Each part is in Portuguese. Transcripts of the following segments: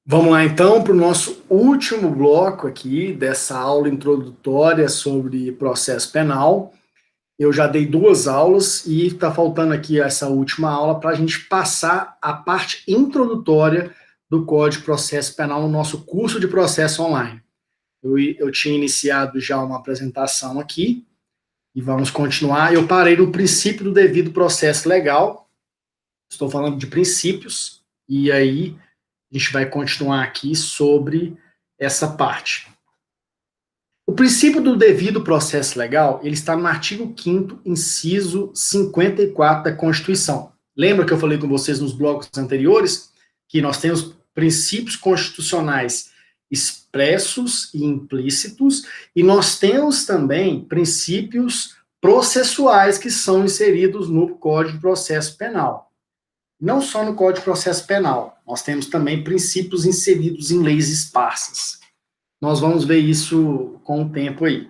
Vamos lá então para o nosso último bloco aqui dessa aula introdutória sobre processo penal. Eu já dei duas aulas e está faltando aqui essa última aula para a gente passar a parte introdutória do Código de Processo Penal no nosso curso de processo online. Eu tinha iniciado já uma apresentação aqui e vamos continuar. Eu parei no princípio do devido processo legal, estou falando de princípios, e aí a gente vai continuar aqui sobre essa parte. O princípio do devido processo legal, ele está no artigo 5º, inciso 54 da Constituição. Lembra que eu falei com vocês nos blocos anteriores que nós temos princípios constitucionais expressos e implícitos, e nós temos também princípios processuais que são inseridos no Código de Processo Penal. Não só no Código de Processo Penal, nós temos também princípios inseridos em leis esparsas. Nós vamos ver isso com o tempo aí.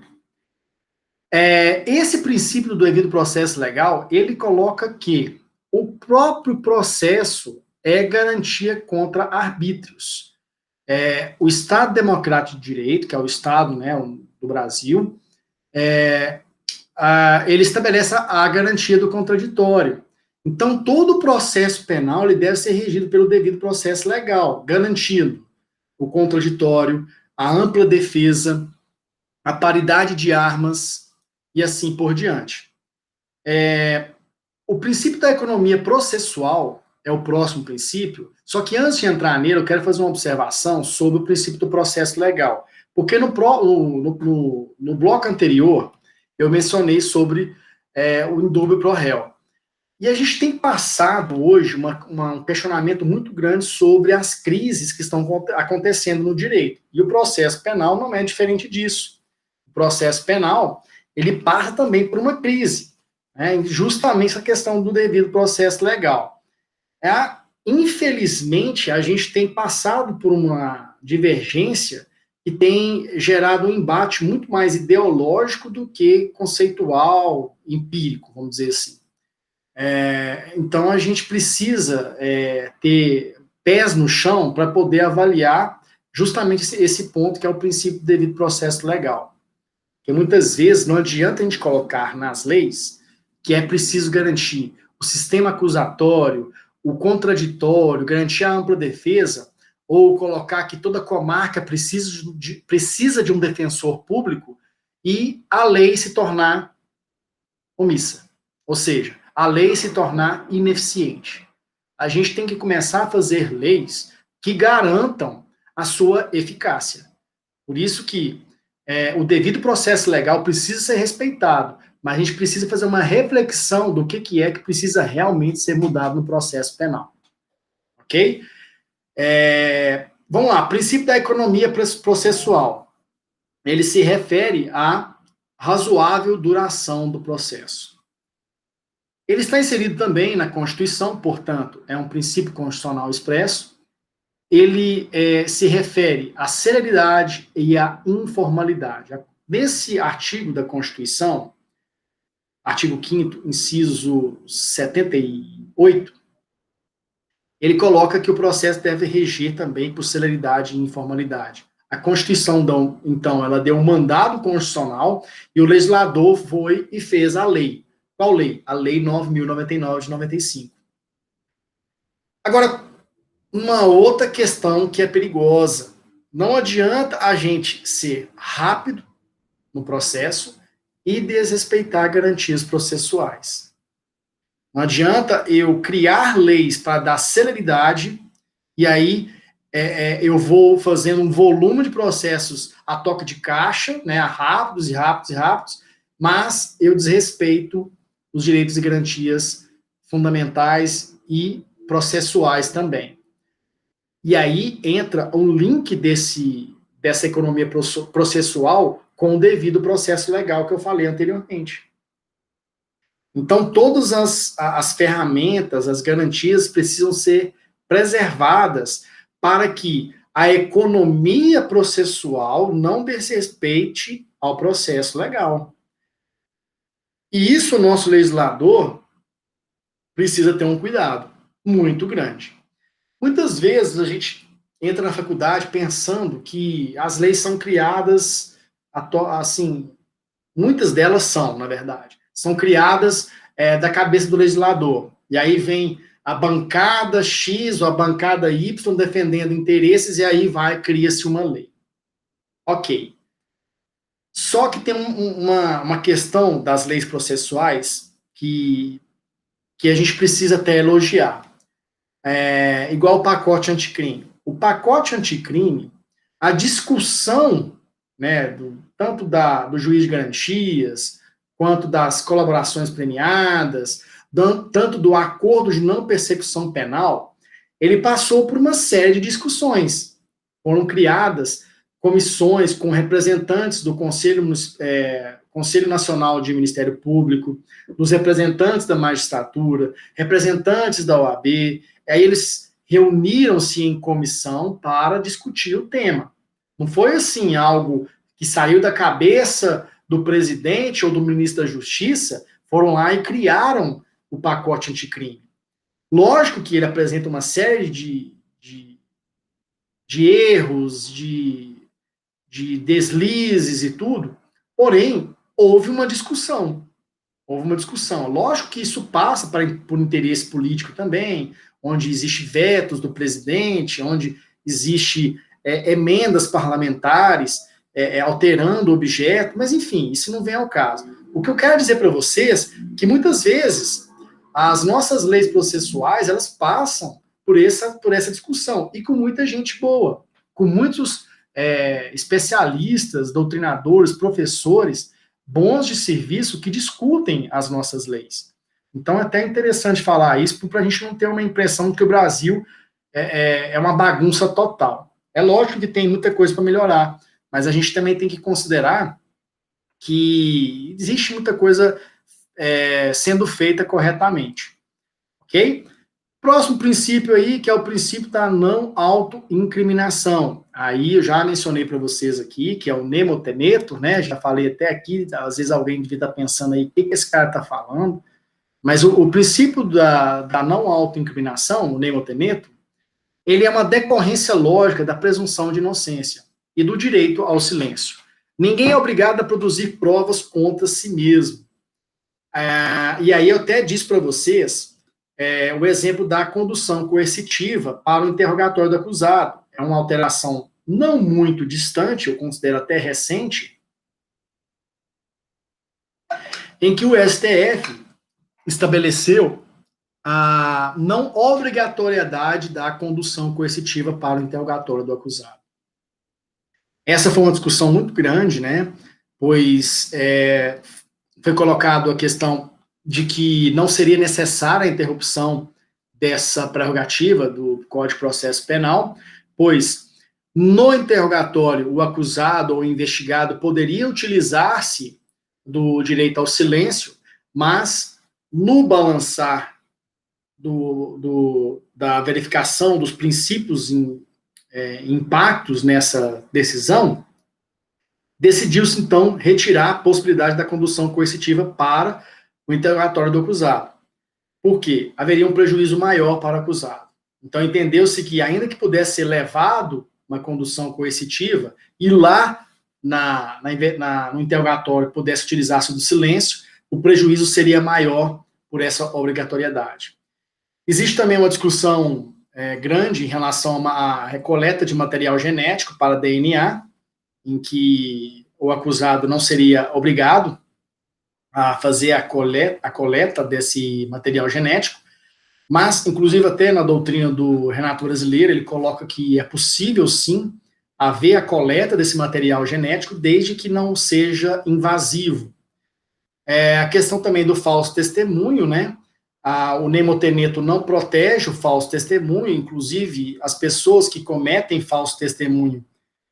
Esse princípio do devido processo legal, ele coloca que o próprio processo é garantia contra arbítrios. O Estado Democrático de Direito, que é o Estado, né, do Brasil, ele estabelece a garantia do contraditório. Então, todo o processo penal ele deve ser regido pelo devido processo legal, garantindo o contraditório, a ampla defesa, a paridade de armas e assim por diante. O princípio da economia processual é o próximo princípio, só que antes de entrar nele, eu quero fazer uma observação sobre o princípio do processo legal. Porque no bloco anterior, eu mencionei sobre o indúbio pro réu. E a gente tem passado hoje um questionamento muito grande sobre as crises que estão acontecendo no direito. E o processo penal não é diferente disso. O processo penal, ele passa também por uma crise, né? Justamente a questão do devido processo legal. Infelizmente, a gente tem passado por uma divergência que tem gerado um embate muito mais ideológico do que conceitual, empírico, vamos dizer assim. Então, a gente precisa ter pés no chão para poder avaliar justamente esse ponto, que é o princípio do devido processo legal. Porque muitas vezes não adianta a gente colocar nas leis que é preciso garantir o sistema acusatório, o contraditório, garantir a ampla defesa, ou colocar que toda comarca precisa de um defensor público e a lei se tornar omissa. Ou seja, a lei se tornar ineficiente. A gente tem que começar a fazer leis que garantam a sua eficácia. Por isso que o devido processo legal precisa ser respeitado, mas a gente precisa fazer uma reflexão do que é que precisa realmente ser mudado no processo penal. Ok? Vamos lá, princípio da economia processual. Ele se refere à razoável duração do processo. Ele está inserido também na Constituição, portanto, é um princípio constitucional expresso. Ele se refere à celeridade e à informalidade. Nesse artigo da Constituição, artigo 5º, inciso 78, ele coloca que o processo deve reger também por celeridade e informalidade. A Constituição, então, ela deu um mandado constitucional e o legislador foi e fez a lei. Qual lei? A Lei 9.099 de 95. Agora, uma outra questão que é perigosa. Não adianta a gente ser rápido no processo e desrespeitar garantias processuais. Não adianta eu criar leis para dar celeridade e aí eu vou fazendo um volume de processos a toque de caixa, né, rápidos, mas eu desrespeito os direitos e garantias fundamentais e processuais também. E aí entra um link dessa economia processual com o devido processo legal que eu falei anteriormente. Então, todas as ferramentas, as garantias precisam ser preservadas para que a economia processual não desrespeite ao processo legal. E isso o nosso legislador precisa ter um cuidado muito grande. Muitas vezes a gente entra na faculdade pensando que as leis são criadas, assim, muitas delas são, na verdade, são criadas da cabeça do legislador. E aí vem a bancada X ou a bancada Y defendendo interesses, e aí cria-se uma lei. Ok. Só que tem uma questão das leis processuais que a gente precisa até elogiar. Igual o pacote anticrime. O pacote anticrime, a discussão, né, tanto do juiz de garantias, quanto das colaborações premiadas, tanto do acordo de não persecução penal, ele passou por uma série de discussões. Foram criadas comissões com representantes do Conselho Nacional de Ministério Público, dos representantes da magistratura, representantes da OAB. Aí eles reuniram-se em comissão para discutir o tema. Não foi assim algo que saiu da cabeça do presidente ou do ministro da Justiça, foram lá e criaram o pacote anticrime. Lógico que ele apresenta uma série de erros, de deslizes e tudo, porém, houve uma discussão. Lógico que isso passa por interesse político também, onde existe vetos do presidente, onde existe emendas parlamentares alterando o objeto, mas enfim, isso não vem ao caso. O que eu quero dizer para vocês é que muitas vezes as nossas leis processuais, elas passam por essa discussão, e com muita gente boa, com muitos especialistas, doutrinadores, professores, bons de serviço que discutem as nossas leis. Então é até interessante falar isso para a gente não ter uma impressão de que o Brasil é uma bagunça total. É lógico que tem muita coisa para melhorar, mas a gente também tem que considerar que existe muita coisa sendo feita corretamente. Ok? Próximo princípio aí, que é o princípio da não autoincriminação. Aí eu já mencionei para vocês aqui, que é o mnemoteneto, né? Já falei até aqui, às vezes alguém devia estar pensando aí, o que esse cara está falando? Mas o princípio da não autoincriminação, o mnemoteneto, ele é uma decorrência lógica da presunção de inocência e do direito ao silêncio. Ninguém é obrigado a produzir provas contra si mesmo. E aí eu até disse para vocês o exemplo da condução coercitiva para o interrogatório do acusado. É uma alteração não muito distante, eu considero até recente, em que o STF estabeleceu a não obrigatoriedade da condução coercitiva para o interrogatório do acusado. Essa foi uma discussão muito grande, né? Pois foi colocado a questão de que não seria necessária a interrupção dessa prerrogativa do Código de Processo Penal, pois no interrogatório o acusado ou o investigado poderia utilizar-se do direito ao silêncio, mas no balançar da verificação dos princípios impactos nessa decisão, decidiu-se então retirar a possibilidade da condução coercitiva para o interrogatório do acusado. Por quê? Haveria um prejuízo maior para o acusado. Então, entendeu-se que, ainda que pudesse ser levado uma condução coercitiva, e lá no interrogatório pudesse utilizar-se do silêncio, o prejuízo seria maior por essa obrigatoriedade. Existe também uma discussão grande em relação à recoleta de material genético para DNA, em que o acusado não seria obrigado a fazer a coleta desse material genético, mas, inclusive, até na doutrina do Renato Brasileiro, ele coloca que é possível, sim, haver a coleta desse material genético, desde que não seja invasivo. A questão também do falso testemunho, né? O mnemoteneto não protege o falso testemunho, inclusive, as pessoas que cometem falso testemunho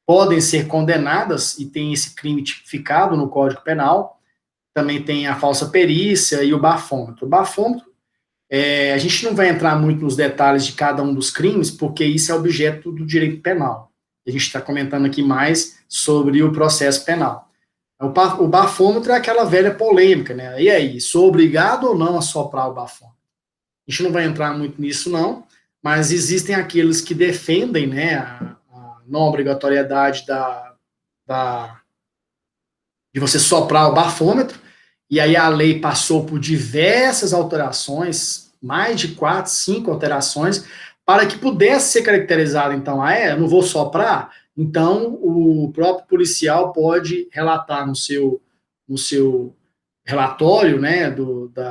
podem ser condenadas, e tem esse crime tipificado no Código Penal. Também tem a falsa perícia e o bafômetro. O bafômetro, a gente não vai entrar muito nos detalhes de cada um dos crimes, porque isso é objeto do direito penal. A gente está comentando aqui mais sobre o processo penal. O bafômetro é aquela velha polêmica, né? E aí, sou obrigado ou não a soprar o bafômetro? A gente não vai entrar muito nisso, não, mas existem aqueles que defendem, né, a não obrigatoriedade de você soprar o bafômetro, e aí a lei passou por diversas alterações, mais de 4, 5 alterações, para que pudesse ser caracterizado, então, eu não vou soprar, então o próprio policial pode relatar no seu relatório, né,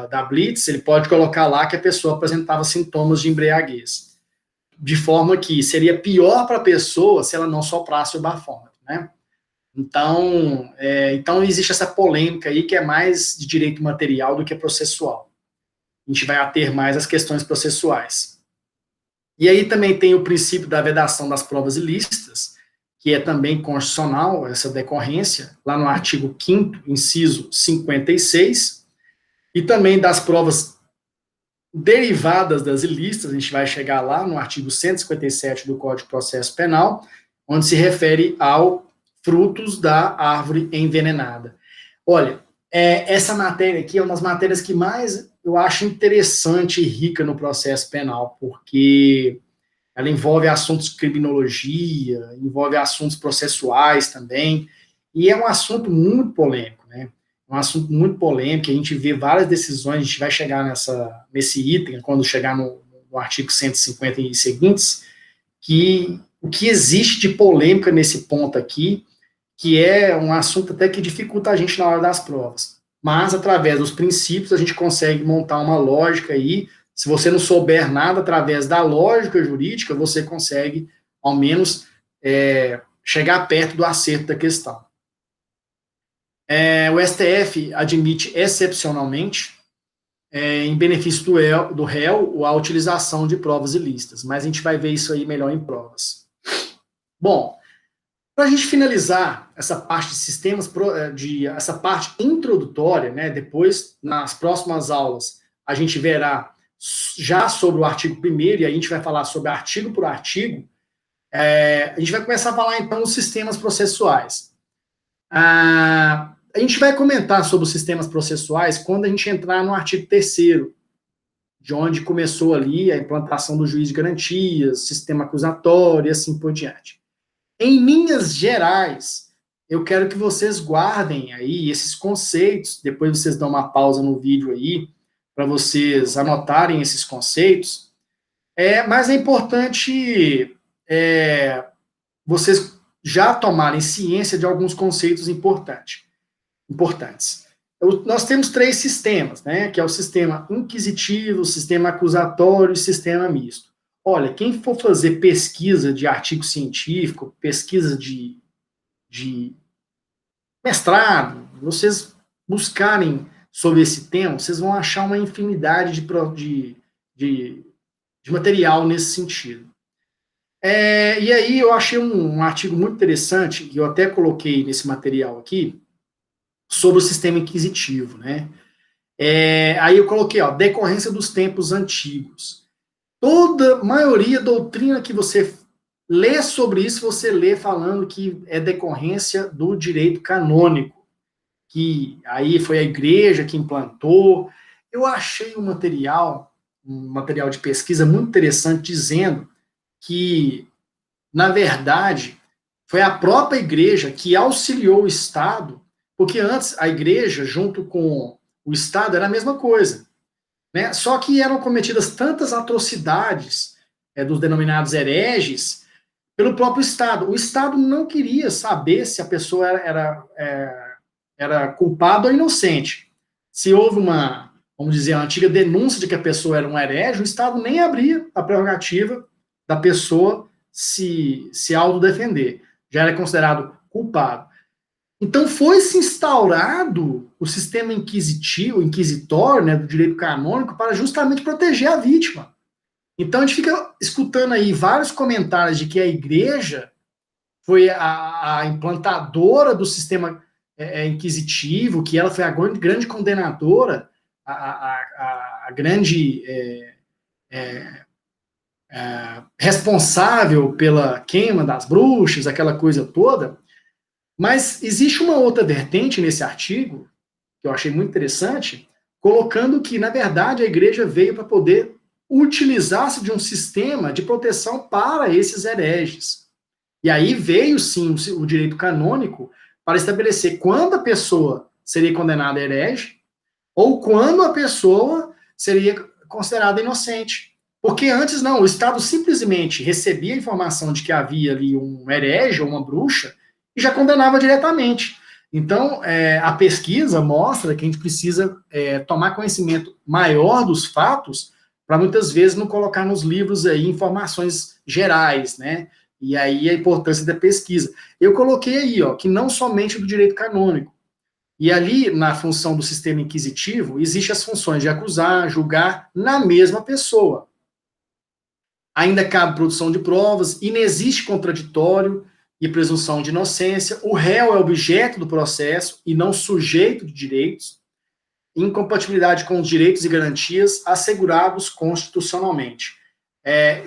da Blitz, ele pode colocar lá que a pessoa apresentava sintomas de embriaguez, de forma que seria pior para a pessoa se ela não soprasse o bafômetro, né? Então existe essa polêmica aí que é mais de direito material do que processual. A gente vai ter mais as questões processuais. E aí também tem o princípio da vedação das provas ilícitas, que é também constitucional, essa decorrência, lá no artigo 5º, inciso 56, e também das provas derivadas das ilícitas, a gente vai chegar lá no artigo 157 do Código de Processo Penal, onde se refere ao frutos da árvore envenenada. Olha, essa matéria aqui é uma das matérias que mais eu acho interessante e rica no processo penal, porque ela envolve assuntos de criminologia, envolve assuntos processuais também, e é um assunto muito polêmico, né? Um assunto muito polêmico, a gente vê várias decisões, a gente vai chegar nesse item, quando chegar no artigo 150 e seguintes, que o que existe de polêmica nesse ponto aqui, que é um assunto até que dificulta a gente na hora das provas. Mas, através dos princípios, a gente consegue montar uma lógica aí. Se você não souber nada através da lógica jurídica, você consegue, ao menos, chegar perto do acerto da questão. O STF admite, excepcionalmente, em benefício do réu, a utilização de provas ilícitas, mas a gente vai ver isso aí melhor em provas. Bom, para a gente finalizar essa parte de sistemas, essa parte introdutória, né, depois, nas próximas aulas, a gente verá já sobre o artigo 1º, e a gente vai falar sobre artigo por artigo, a gente vai começar a falar, então, dos sistemas processuais. A gente vai comentar sobre os sistemas processuais quando a gente entrar no artigo 3º, de onde começou ali a implantação do juiz de garantias, sistema acusatório e assim por diante. Em linhas gerais, eu quero que vocês guardem aí esses conceitos, depois vocês dão uma pausa no vídeo aí, para vocês anotarem esses conceitos, mas é importante vocês já tomarem ciência de alguns conceitos importantes. Nós temos 3 sistemas, né, que é o sistema inquisitivo, o sistema acusatório e o sistema misto. Olha, quem for fazer pesquisa de artigo científico, pesquisa de mestrado, vocês buscarem sobre esse tema, vocês vão achar uma infinidade de material nesse sentido. E aí eu achei um artigo muito interessante, que eu até coloquei nesse material aqui, sobre o sistema inquisitivo, né? Aí eu coloquei, decorrência dos tempos antigos. Toda maioria doutrina que você lê sobre isso, você lê falando que é decorrência do direito canônico, que aí foi a igreja que implantou. Eu achei um material de pesquisa muito interessante, dizendo que, na verdade, foi a própria igreja que auxiliou o Estado, porque antes a igreja, junto com o Estado, era a mesma coisa. Né? Só que eram cometidas tantas atrocidades dos denominados hereges pelo próprio Estado. O Estado não queria saber se a pessoa era culpada ou inocente. Se houve vamos dizer, uma antiga denúncia de que a pessoa era um herege, o Estado nem abria a prerrogativa da pessoa se autodefender. Já era considerado culpado. Então foi-se instaurado o sistema inquisitório, né, do direito canônico, para justamente proteger a vítima. Então a gente fica escutando aí vários comentários de que a igreja foi a implantadora do sistema inquisitivo, que ela foi a grande condenadora, a grande responsável pela queima das bruxas, aquela coisa toda. Mas existe uma outra vertente nesse artigo, que eu achei muito interessante, colocando que, na verdade, a igreja veio para poder utilizar-se de um sistema de proteção para esses hereges. E aí veio, sim, o direito canônico para estabelecer quando a pessoa seria condenada herege ou quando a pessoa seria considerada inocente. Porque antes não, o Estado simplesmente recebia a informação de que havia ali um herege ou uma bruxa e já condenava diretamente. Então, a pesquisa mostra que a gente precisa tomar conhecimento maior dos fatos para muitas vezes não colocar nos livros aí informações gerais, né? E aí a importância da pesquisa. Eu coloquei aí, ó, que não somente do direito canônico. E ali, na função do sistema inquisitivo, existem as funções de acusar, julgar na mesma pessoa. Ainda cabe produção de provas, inexiste contraditório e presunção de inocência, o réu é objeto do processo e não sujeito de direitos, incompatibilidade com os direitos e garantias assegurados constitucionalmente.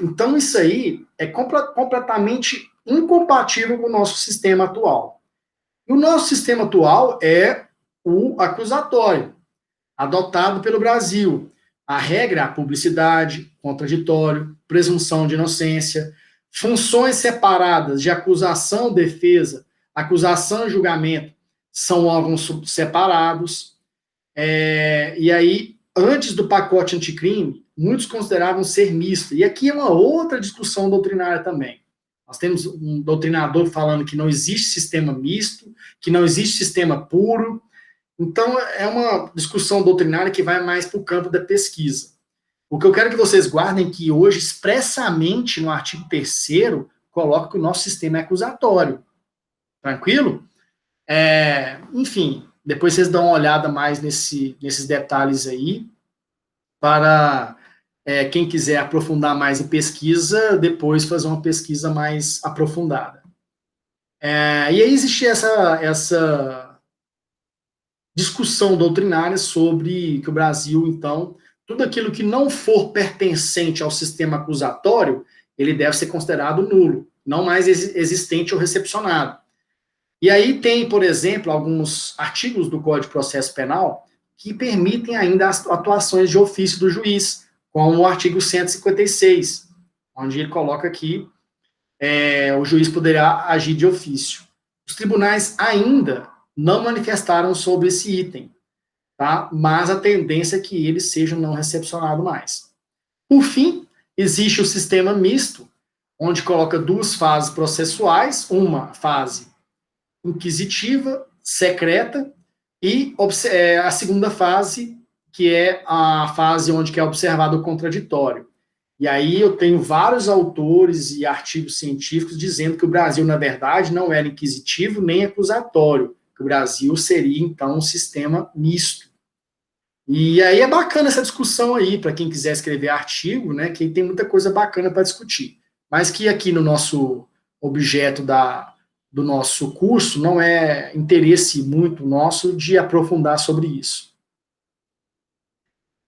Então, isso aí é completamente incompatível com o nosso sistema atual. E o nosso sistema atual é o acusatório, adotado pelo Brasil. A regra é a publicidade, contraditório, presunção de inocência, funções separadas de acusação, defesa, acusação e julgamento são órgãos separados. E aí, antes do pacote anticrime, muitos consideravam ser misto. E aqui é uma outra discussão doutrinária também. Nós temos um doutrinador falando que não existe sistema misto, que não existe sistema puro. Então, é uma discussão doutrinária que vai mais para o campo da pesquisa. O que eu quero que vocês guardem é que hoje, expressamente no artigo 3º, coloca que o nosso sistema é acusatório. Tranquilo? Enfim, depois vocês dão uma olhada mais nesses detalhes aí, para quem quiser aprofundar mais em pesquisa, depois fazer uma pesquisa mais aprofundada. E aí existe essa discussão doutrinária sobre que o Brasil, então, tudo aquilo que não for pertencente ao sistema acusatório, ele deve ser considerado nulo, não mais existente ou recepcionado. E aí tem, por exemplo, alguns artigos do Código de Processo Penal que permitem ainda as atuações de ofício do juiz, como o artigo 156, onde ele coloca que o juiz poderá agir de ofício. Os tribunais ainda não manifestaram sobre esse item, tá? Mas a tendência é que eles sejam não recepcionados mais. Por fim, existe o sistema misto, onde coloca duas fases processuais, uma fase inquisitiva, secreta, e a segunda fase, que é a fase onde é observado o contraditório. E aí eu tenho vários autores e artigos científicos dizendo que o Brasil, na verdade, não era inquisitivo nem acusatório, que o Brasil seria, então, um sistema misto. E aí é bacana essa discussão aí, para quem quiser escrever artigo, né, que tem muita coisa bacana para discutir. Mas que aqui no nosso objeto do nosso curso não é interesse muito nosso de aprofundar sobre isso.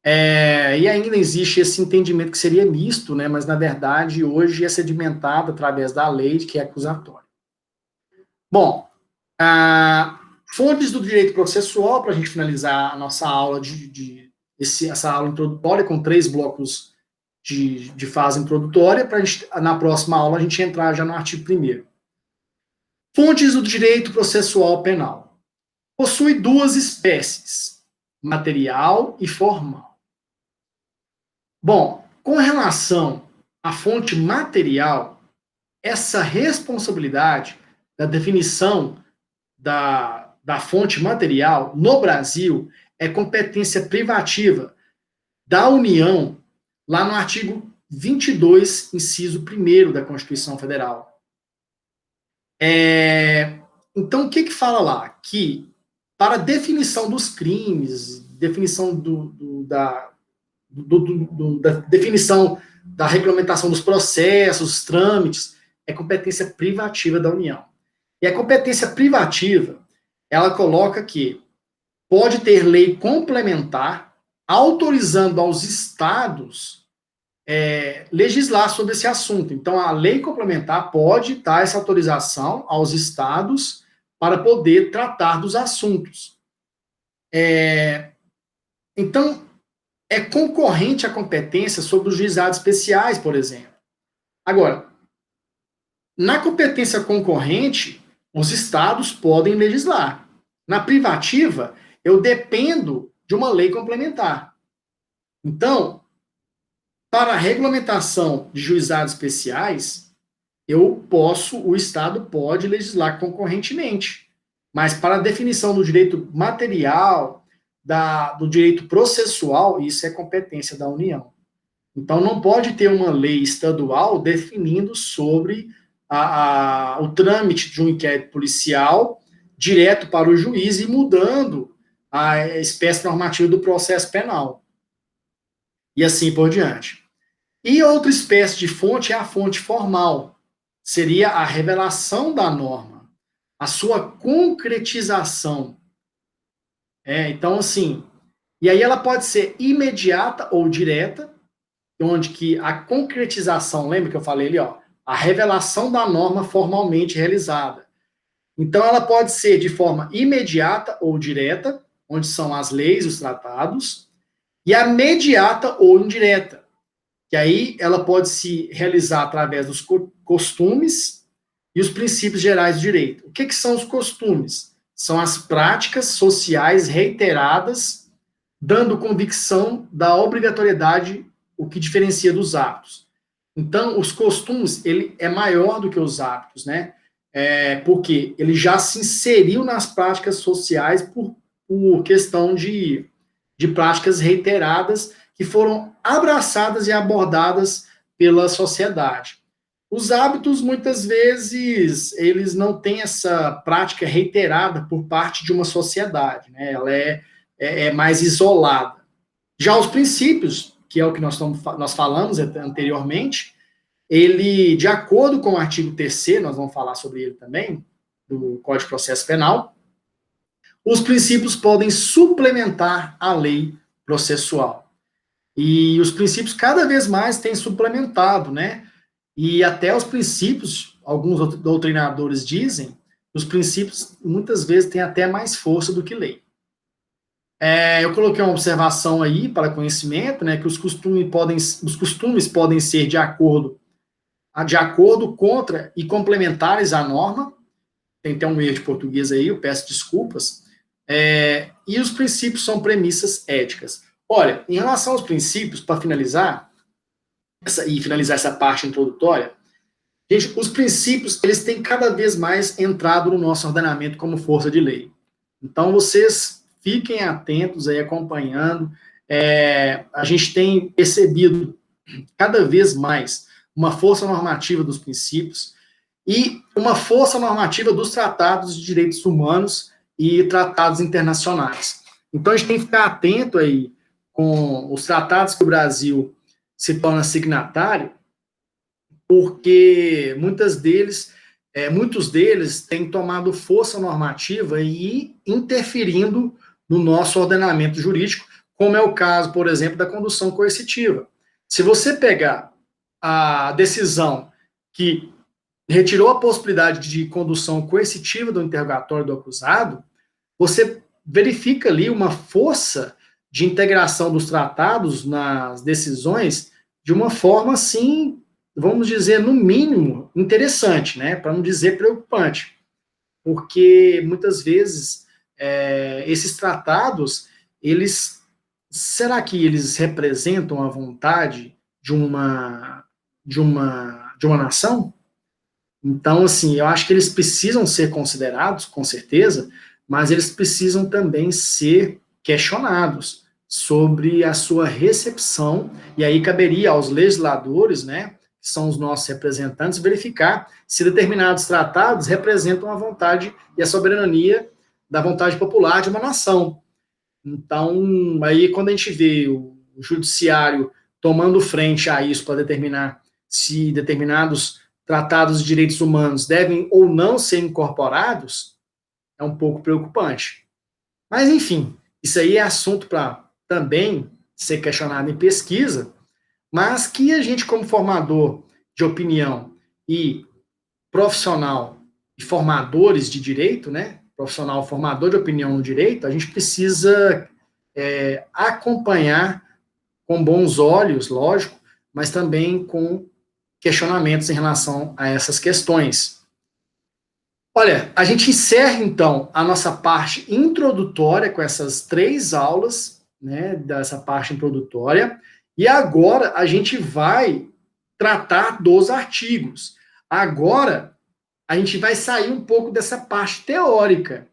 E ainda existe esse entendimento que seria misto, né, mas na verdade hoje é sedimentado através da lei que é acusatório. Bom, fontes do direito processual, para a gente finalizar a nossa aula essa aula introdutória com 3 blocos de fase introdutória, para na próxima aula a gente entrar já no artigo 1º. Fontes do direito processual penal. Possui 2 espécies, material e formal. Bom, com relação à fonte material, essa responsabilidade da definição da fonte material no Brasil é competência privativa da União, lá no artigo 22, inciso 1º da Constituição Federal. Então, o que fala lá? Que para definição dos crimes, definição da definição da regulamentação dos processos, trâmites, é competência privativa da União. E a competência privativa, ela coloca que pode ter lei complementar autorizando aos estados legislar sobre esse assunto. Então, a lei complementar pode dar essa autorização aos estados para poder tratar dos assuntos. Então, é concorrente à competência sobre os juizados especiais, por exemplo. Agora, na competência concorrente, os estados podem legislar. Na privativa, eu dependo de uma lei complementar. Então, para a regulamentação de juizados especiais, o Estado pode legislar concorrentemente. Mas para a definição do direito material, do direito processual, isso é competência da União. Então, não pode ter uma lei estadual definindo sobre o trâmite de um inquérito policial direto para o juiz e mudando a espécie normativa do processo penal. E assim por diante. E outra espécie de fonte é a fonte formal. Seria a revelação da norma, a sua concretização. Então, assim, e aí ela pode ser imediata ou direta, onde que a concretização, lembra que eu falei ali, ó, a revelação da norma formalmente realizada. Então, ela pode ser de forma imediata ou direta, onde são as leis, os tratados, e a mediata ou indireta, que aí ela pode se realizar através dos costumes e os princípios gerais do direito. O que são os costumes? São as práticas sociais reiteradas, dando convicção da obrigatoriedade, o que diferencia dos hábitos. Então, os costumes, ele é maior do que os hábitos, né? Porque ele já se inseriu nas práticas sociais por questão de práticas reiteradas que foram abraçadas e abordadas pela sociedade. Os hábitos, muitas vezes, eles não têm essa prática reiterada por parte de uma sociedade, né? Ela é mais isolada. Já os princípios, que é o que nós falamos anteriormente, ele, de acordo com o artigo 3º, nós vamos falar sobre ele também, do Código de Processo Penal, os princípios podem suplementar a lei processual. E os princípios cada vez mais têm suplementado, né? E até os princípios, alguns doutrinadores dizem, os princípios muitas vezes têm até mais força do que lei. Eu coloquei uma observação aí para conhecimento, né, que os costumes podem ser de acordo contra e complementares à norma. Tem até um erro de português aí, eu peço desculpas. E os princípios são premissas éticas. Olha, em relação aos princípios, para finalizar essa parte introdutória, gente, os princípios, eles têm cada vez mais entrado no nosso ordenamento como força de lei. Então, vocês fiquem atentos aí, acompanhando. A gente tem percebido cada vez mais uma força normativa dos princípios e uma força normativa dos tratados de direitos humanos e tratados internacionais. Então, a gente tem que ficar atento aí com os tratados que o Brasil se torna signatário, porque muitos deles têm tomado força normativa e interferindo no nosso ordenamento jurídico, como é o caso, por exemplo, da condução coercitiva. Se você pegar a decisão que retirou a possibilidade de condução coercitiva do interrogatório do acusado, você verifica ali uma força de integração dos tratados nas decisões de uma forma, assim, vamos dizer, no mínimo, interessante, né? Para não dizer preocupante. Porque, muitas vezes, esses tratados, será que eles representam a vontade de uma nação? Então, assim, eu acho que eles precisam ser considerados, com certeza, mas eles precisam também ser questionados sobre a sua recepção, e aí caberia aos legisladores, né, que são os nossos representantes, verificar se determinados tratados representam a vontade e a soberania da vontade popular de uma nação. Então, aí quando a gente vê o judiciário tomando frente a isso para determinar se determinados tratados de direitos humanos devem ou não ser incorporados, é um pouco preocupante. Mas, enfim, isso aí é assunto para também ser questionado em pesquisa, mas que a gente, como formador de opinião e profissional e formadores de direito, né, profissional formador de opinião no direito, a gente precisa acompanhar com bons olhos, lógico, mas também com questionamentos em relação a essas questões. Olha, a gente encerra, então, a nossa parte introdutória com essas 3 aulas, né, dessa parte introdutória, e agora a gente vai tratar dos artigos. Agora, a gente vai sair um pouco dessa parte teórica,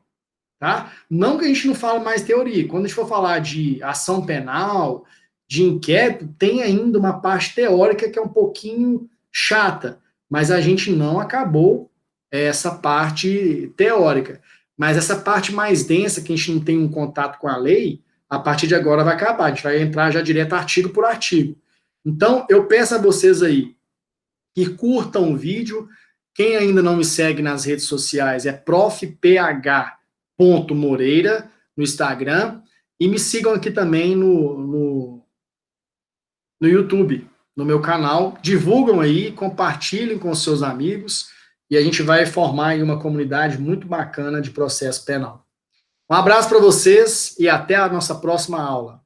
tá? Não que a gente não fale mais teoria. Quando a gente for falar de ação penal, de inquérito, tem ainda uma parte teórica que é um pouquinho chata, mas a gente não acabou essa parte teórica. Mas essa parte mais densa, que a gente não tem um contato com a lei, a partir de agora vai acabar. A gente vai entrar já direto artigo por artigo. Então, eu peço a vocês aí que curtam o vídeo. Quem ainda não me segue nas redes sociais é profph.moreira no Instagram. E me sigam aqui também no YouTube, no meu canal. Divulgam aí, compartilhem com os seus amigos e a gente vai formar aí uma comunidade muito bacana de processo penal. Um abraço para vocês e até a nossa próxima aula.